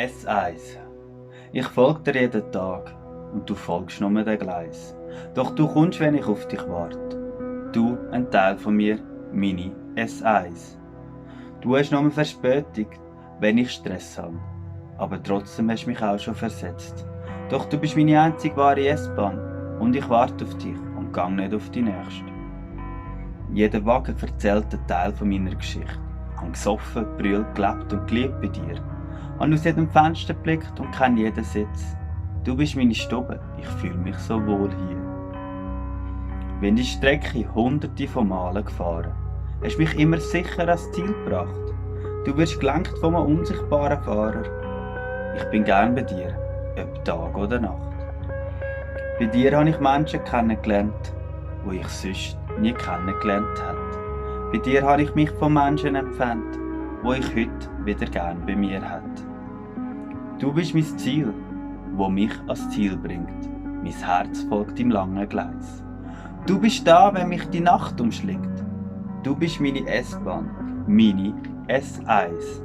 S1. Ich folge dir jeden Tag und du folgst nur dem Gleis. Doch du kommst, wenn ich auf dich warte. Du, ein Teil von mir, meine S1. Du hast nur eine Verspätung, wenn ich Stress habe. Aber trotzdem hast du mich auch schon versetzt. Doch du bist meine einzige wahre S-Bahn und ich warte auf dich und gang nicht auf die nächste. Jeder Wagen erzählt einen Teil von meiner Geschichte. Hab gesoffen, brüllt, gelebt und geliebt bei dir. Hab aus jedem Fenster geblickt und kenn jeden Sitz. Du bist meine Stube, ich fühle mich so wohl hier. Bin die Strecke hunderte von Malen gefahren. Hast mich immer sicher ans Ziel gebracht. Du wirst gelenkt von einem unsichtbaren Fahrer. Ich bin gern bei dir, ob Tag oder Nacht. Bei dir habe ich Menschen kennengelernt, die ich sonst nie kennengelernt hätte. Bei dir habe ich mich von Menschen entfernt, die ich heute wieder gern bei mir hätte. Du bist mein Ziel, wo mich ans Ziel bringt. Mein Herz folgt im langen Gleis. Du bist da, wenn mich die Nacht umschlingt. Du bist meine S-Bahn, meine S1.